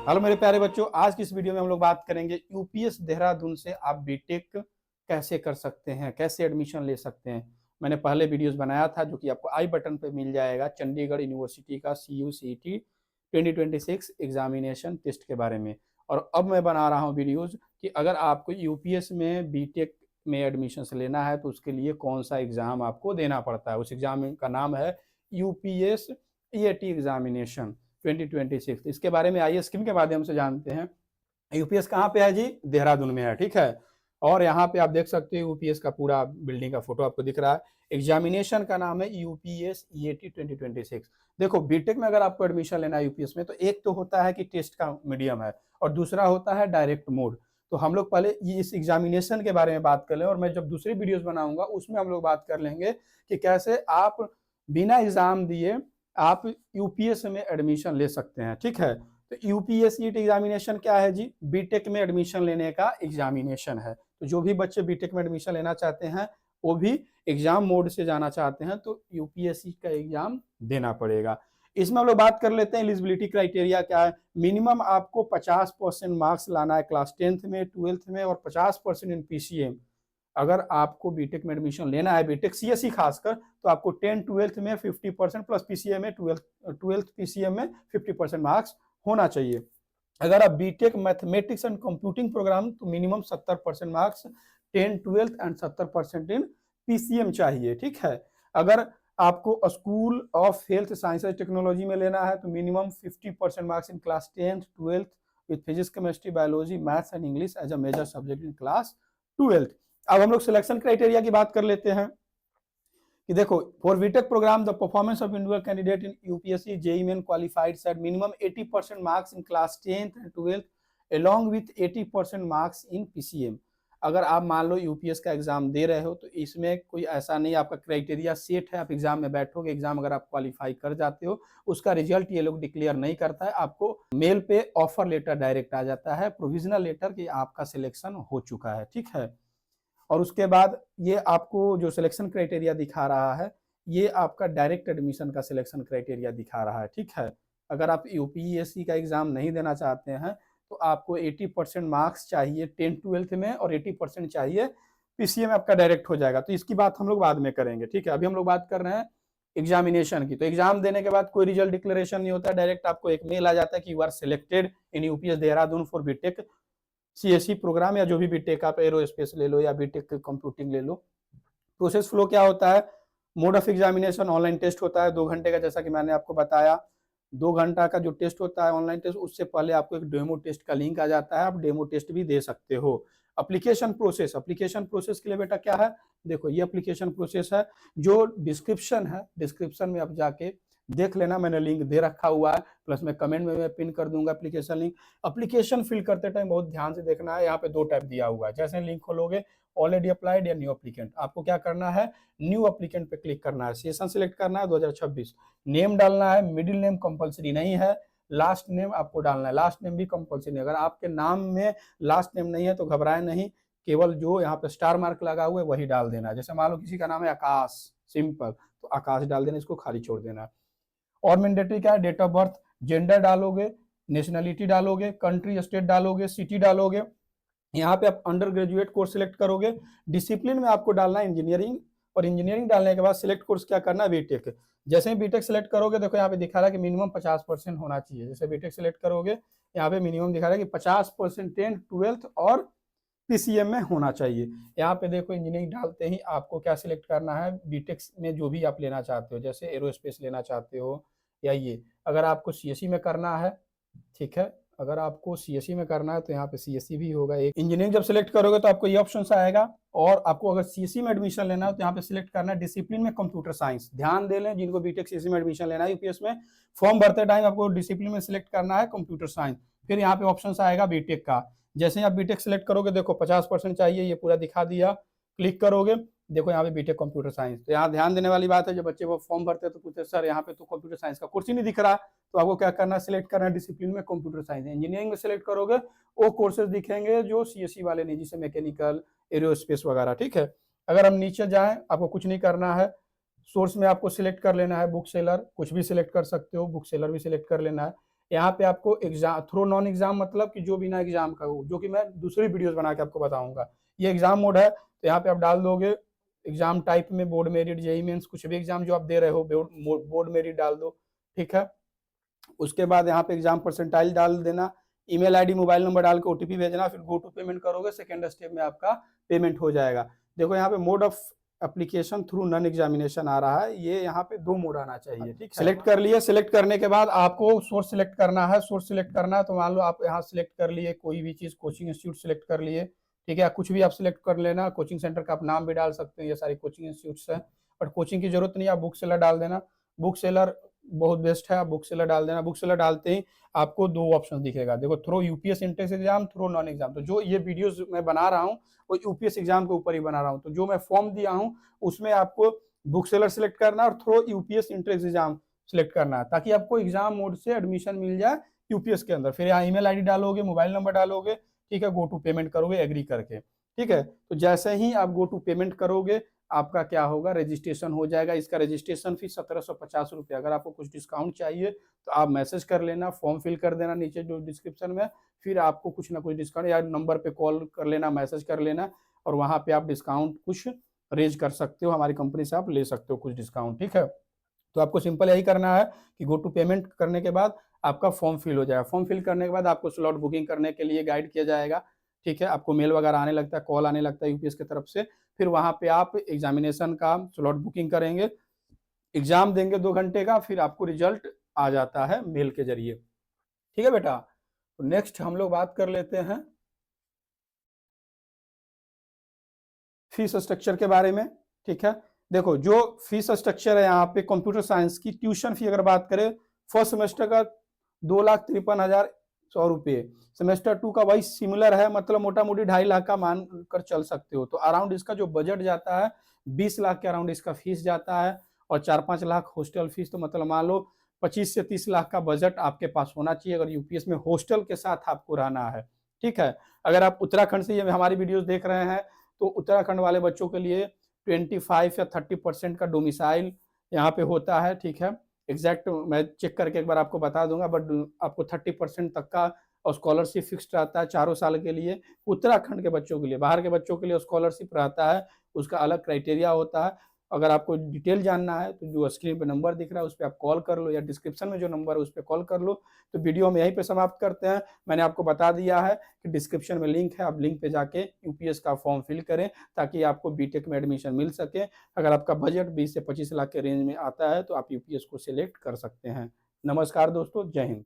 Hello मेरे प्यारे बच्चों, आज की इस वीडियो में हम लोग बात करेंगे यूपीएस देहरादून से आप बीटेक कैसे कर सकते हैं, कैसे एडमिशन ले सकते हैं। मैंने पहले वीडियोस बनाया था जो कि आपको आई बटन पे मिल जाएगा, चंडीगढ़ यूनिवर्सिटी का CUCET 2026 एग्जामिनेशन टेस्ट के बारे में। और अब मैं बना रहा हूँ वीडियोज कि अगर आपको यूपीएस में बीटेक में एडमिशन लेना है तो उसके लिए कौन सा एग्जाम आपको देना पड़ता है। उस एग्जाम का नाम है यूपीएस EAT एग्जामिनेशन 2026। इसके बारे में आइए स्क्रीन के माध्यम से जानते हैं। यूपीएस कहाँ पे है जी? देहरादून में है, ठीक है। और यहाँ पे आप देख सकते हो यूपीएस का पूरा बिल्डिंग का फोटो आपको दिख रहा है। एग्जामिनेशन का नाम है यूपीएस EAT 2026। देखो बीटेक में अगर आपको एडमिशन लेना है यूपीएस में तो एक तो होता है कि टेस्ट का मीडियम है और दूसरा होता है डायरेक्ट मोड। तो हम लोग पहले इस एग्जामिनेशन के बारे में बात कर लें और मैं जब दूसरी वीडियोस बनाऊंगा उसमें हम लोग बात कर लेंगे कि कैसे आप बिना एग्जाम दिए आप यूपीएस में एडमिशन ले सकते हैं, ठीक है। तो यूपीएससी एग्जामिनेशन क्या है जी? बीटेक में एडमिशन लेने का एग्जामिनेशन है। तो जो भी बच्चे बीटेक में एडमिशन लेना चाहते हैं वो भी एग्जाम मोड से जाना चाहते हैं तो यूपीएससी का एग्जाम देना पड़ेगा। इसमें हम लोग बात कर लेते हैं एलिजिबिलिटी क्राइटेरिया क्या है। मिनिमम आपको 50% मार्क्स लाना है क्लास 10th में, 12th में और 50% इन पीसीएम। अगर आपको बीटेक में एडमिशन लेना है, बीटेक सीएससी खासकर, तो आपको 10th-12th में 50% प्लस पीसीएम में 12th पीसीएम में 50% मार्क्स होना चाहिए। अगर आप BTech mathematics and computing program तो minimum 70% marks 10th-12th and 70% in PCM चाहिए, ठीक है। अगर आपको school of health science and technology में लेना है तो minimum 50% marks in class 10th-12th with physics chemistry biology maths and English as a major subject in class 12th। अब हम लोग सिलेक्शन क्राइटेरिया की बात कर लेते हैं कि देखो for BTech program the performance of individual candidate in UPSC JEE Main qualified set minimum 80% marks in class 10th and 12th along with 80% marks in PCM. अगर आप मान लो यूपीएस का एग्जाम दे रहे हो तो इसमें कोई ऐसा नहीं आपका क्राइटेरिया सेट है, आप एग्जाम में बैठोगे, एग्जाम अगर आप क्वालिफाई कर जाते हो उसका रिजल्ट ये लोग डिक्लेयर नहीं करता है, आपको मेल पे ऑफर लेटर डायरेक्ट आ जाता है, प्रोविजनल लेटर कि आपका सिलेक्शन हो चुका है, ठीक है। और उसके बाद ये आपको जो सिलेक्शन क्राइटेरिया दिखा रहा है ये आपका डायरेक्ट एडमिशन का सिलेक्शन क्राइटेरिया दिखा रहा है, ठीक है। अगर आप यूपीएससी का एग्जाम नहीं देना चाहते हैं तो आपको 80% मार्क्स चाहिए 10th-12th में और 80% चाहिए पीसीए में, आपका डायरेक्ट हो जाएगा। तो इसकी बात हम लोग बाद में करेंगे, ठीक है। अभी हम लोग बात कर रहे हैं एग्जामिनेशन की। तो एग्जाम देने के बाद कोई रिजल्ट डिक्लेरेशन नहीं होता, डायरेक्ट आपको एक मेल आ जाता है कि you are selected in UPES Dehradun for BTech CSC program या जो भी बीटेक आप एरोस्पेस ले लो या बीटेक कंप्यूटिंग ले लो। प्रोसेस फ्लो क्या होता है? Mode of examination online test होता है 2 घंटे का, जैसा कि मैंने आपको बताया। 2 घंटा का जो टेस्ट होता है ऑनलाइन टेस्ट, उससे पहले आपको एक डेमो टेस्ट का लिंक आ जाता है, आप डेमो टेस्ट भी दे सकते हो। एप्लीकेशन प्रोसेस के लिए बेटा क्या है? देखो ये एप्लीकेशन प्रोसेस है, जो डिस्क्रिप्शन है, डिस्क्रिप्शन में आप जाके देख लेना, मैंने लिंक दे रखा हुआ है, प्लस मैं कमेंट में मैं पिन कर दूंगा एप्लीकेशन लिंक। एप्लीकेशन फिल करते टाइम बहुत ध्यान से देखना है, यहाँ पे 2 टाइप दिया हुआ है। जैसे लिंक खोलोगे ऑलरेडी अप्लाइड या न्यू एप्लीकेंट, आपको क्या करना है? न्यू एप्लीकेंट पे क्लिक करना है, सेशन सिलेक्ट करना है 2026, नेम डालना है, मिडिल नेम कंपलसरी नहीं है, लास्ट नेम आपको डालना है, लास्ट नेम भी कंपलसरी। अगर आपके नाम में लास्ट नेम नहीं है तो घबराए नहीं, केवल जो यहाँ पे स्टार मार्क लगा हुआ है वही डाल देना है। जैसे मान लो किसी का नाम है आकाश, सिंपल, तो आकाश डाल देना, इसको खाली छोड़ देना है। और मैंडेटरी क्या है? डेट ऑफ बर्थ, जेंडर डालोगे, नेशनलिटी डालोगे, कंट्री स्टेट डालोगे, सिटी डालोगे। यहाँ पे आप अंडर ग्रेजुएट कोर्स सिलेक्ट करोगे, डिसिप्लिन में आपको डालना है इंजीनियरिंग, और इंजीनियरिंग डालने के बाद सिलेक्ट कोर्स क्या करना है? बीटेक। जैसे ही बीटेक सिलेक्ट करोगे देखो यहाँ पे दिखा रहा है कि मिनिमम 50% होना चाहिए। जैसे बीटेक सिलेक्ट करोगे यहाँ पे मिनिमम दिखा रहा है कि 50% 10th-12th और पीसीएम में होना चाहिए। यहाँ पे देखो इंजीनियरिंग डालते ही आपको क्या सिलेक्ट करना है? बीटेक में जो भी आप लेना चाहते हो, जैसे एरोस्पेस लेना चाहते हो या ये, अगर आपको सीएससी में करना है, ठीक है, अगर आपको सीएससी में करना है तो यहाँ पे सीएससी भी होगा। एक इंजीनियरिंग जब सिलेक्ट करोगे तो आपको ये ऑप्शन आएगा। और आपको अगर सीएससी में एडमिशन लेना है तो यहाँ पे सिलेक्ट करना है डिसिप्लिन में कंप्यूटर साइंस। ध्यान दे लें जिनको बीटेक सीएससी में एडमिशन लेना है यूपीएस में, फॉर्म भरते टाइम आपको डिसिप्लिन में सिलेक्ट करना है कंप्यूटर साइंस। फिर यहाँ पे ऑप्शन आएगा बीटेक का। जैसे ही आप बीटेक सिलेक्ट करोगे देखो 50% चाहिए, ये पूरा दिखा दिया, क्लिक करोगे देखो यहाँ पे बीटेक कंप्यूटर साइंस। तो यहाँ ध्यान देने वाली बात है, जब बच्चे वो फॉर्म भरते हैं तो पूछते सर यहाँ पे तो कंप्यूटर साइंस का कोर्स ही नहीं दिख रहा, तो आपको क्या करना है? सिलेक्ट करना है डिसिप्लिन में कंप्यूटर साइंस। इंजीनियरिंग में सिलेक्ट करोगे वो कोर्सेज दिखेंगे जो सीएससी वाले नहीं, जैसे मैकेनिकल, एरोस्पेस वगैरह, ठीक है। अगर हम नीचे जाएं, आपको कुछ नहीं करना है, सोर्स में आपको सिलेक्ट कर लेना है बुक सेलर, कुछ भी सिलेक्ट कर सकते हो, बुक सेलर भी सिलेक्ट कर लेना है। यहाँ पे आपको एग्जाम थ्रो नॉन एग्जाम मतलब कि जो बिना एग्जाम का हो, जो कि मैं दूसरी वीडियोस बना के आपको बताऊंगा। ये एग्जाम मोड है, तो यहाँ पे आप डाल दोगे एग्जाम टाइप में बोर्ड मेरिट, जेईई मेंस, कुछ भी एग्जाम जो आप दे रहे हो बोर्ड मेरिट डाल दो, ठीक है। उसके बाद यहाँ पे एग्जाम परसेंटाइल डाल देना, ईमेल आईडी मोबाइल नंबर डाल के ओटीपी भेजना, फिर गो टू पेमेंट करोगे, सेकंड स्टेप में आपका पेमेंट हो जाएगा। देखो यहाँ पे mode of application through non examination आ रहा है, ये यहाँ पे 2 मोड आना चाहिए, ठीक है। सिलेक्ट कर लिए, सिलेक्ट करने के बाद आपको सोर्स सिलेक्ट करना है। सोर्स सिलेक्ट करना है तो मान लो आप यहाँ सिलेक्ट कर लिए कोई भी चीज, कोचिंग इंस्टीट्यूट सिलेक्ट कर लिए, ठीक है, कुछ भी आप सिलेक्ट कर लेना। कोचिंग सेंटर का आप नाम भी डाल सकते हैं, ये सारी कोचिंग इंस्टीट्यूट्स हैं, बट कोचिंग की जरूरत नहीं है, आप बुक सेलर डाल देना। बुक सेलर बहुत बेस्ट है, आप बुक सेलर डाल देना। बुक सेलर डालते ही आपको 2 ऑप्शन दिखेगा, देखो through UPES entrance exam, through non exam. तो जो ये वीडियोस मैं बना रहा हूँ वो यूपीएस एग्जाम के ऊपर ही बना रहा हूँ, तो जो मैं फॉर्म दिया हूँ उसमें आपको बुक सेलर सिलेक्ट करना और through UPES entrance exam select करना है, ताकि आपको एग्जाम मोड से एडमिशन मिल जाए यूपीएस के अंदर। फिर यहाँ ईमेल आईडी डालोगे, मोबाइल नंबर डालोगे, ठीक है, गो टू पेमेंट करोगे एग्री करके, ठीक है। तो जैसे ही आप गो टू पेमेंट करोगे आपका क्या होगा, रजिस्ट्रेशन हो जाएगा। इसका रजिस्ट्रेशन फीस 1750 रुपये। अगर आपको कुछ डिस्काउंट चाहिए तो आप मैसेज कर लेना, फॉर्म फिल कर देना नीचे जो डिस्क्रिप्शन में, फिर आपको कुछ ना कुछ डिस्काउंट, या नंबर पे कॉल कर लेना, मैसेज कर लेना, और वहाँ पे आप डिस्काउंट कुछ रेज कर सकते हो, हमारी कंपनी से आप ले सकते हो कुछ डिस्काउंट, ठीक है। तो आपको सिंपल यही करना है कि गो टू पेमेंट करने के बाद आपका फॉर्म फिल हो जाएगा। फॉर्म फिल करने के बाद आपको स्लॉट बुकिंग करने के लिए गाइड किया जाएगा, ठीक है। आपको मेल वगैरह आने लगता है, कॉल आने लगता है यूपीएस की तरफ से, फिर वहाँ पे आप एग्जामिनेशन का स्लॉट बुकिंग करेंगे, एग्जाम देंगे 2 घंटे का, फिर आपको रिजल्ट आ जाता है मेल के जरिए, ठीक है बेटा। तो नेक्स्ट हम लोग बात कर लेते हैं फीस स्ट्रक्चर के बारे में, ठीक है। देखो जो फीस स्ट्रक्चर है यहाँ पे कंप्यूटर साइंस की ट्यूशन फी अगर बात करें, फर्स्ट सेमेस्टर का 2,53,100 रुपये, सेमेस्टर 2 का वही सिमिलर है, मतलब मोटा मोटी 2.5 लाख का मान कर चल सकते हो। तो अराउंड इसका जो बजट जाता है 20 लाख के अराउंड इसका फीस जाता है, और 4-5 लाख हॉस्टल फीस। तो मतलब मान लो 25 से 30 लाख का बजट आपके पास होना चाहिए अगर यूपीएस में हॉस्टल के साथ आपको रहना है, ठीक है। अगर आप उत्तराखंड से ये हमारी वीडियोस देख रहे हैं तो उत्तराखंड वाले बच्चों के लिए 25 या 30% का डोमिसाइल यहाँ पे होता है, ठीक है। एग्जैक्ट मैं चेक करके एक बार आपको बता दूंगा, बट आपको 30% तक का स्कॉलरशिप फिक्स्ड रहता है 4 साल के लिए उत्तराखंड के बच्चों के लिए। बाहर के बच्चों के लिए स्कॉलरशिप रहता है, उसका अलग क्राइटेरिया होता है। अगर आपको डिटेल जानना है तो जो स्क्रीन पे नंबर दिख रहा है उस पर आप कॉल कर लो, या डिस्क्रिप्शन में जो नंबर है उस पर कॉल कर लो। तो वीडियो हम यहीं पे समाप्त करते हैं। मैंने आपको बता दिया है कि डिस्क्रिप्शन में लिंक है, आप लिंक पे जाके यूपीएस का फॉर्म फिल करें ताकि आपको बीटेक में एडमिशन मिल सके। अगर आपका बजट 20 से 25 लाख के रेंज में आता है तो आप यूपीएस को सिलेक्ट कर सकते हैं। नमस्कार दोस्तों, जय हिंद।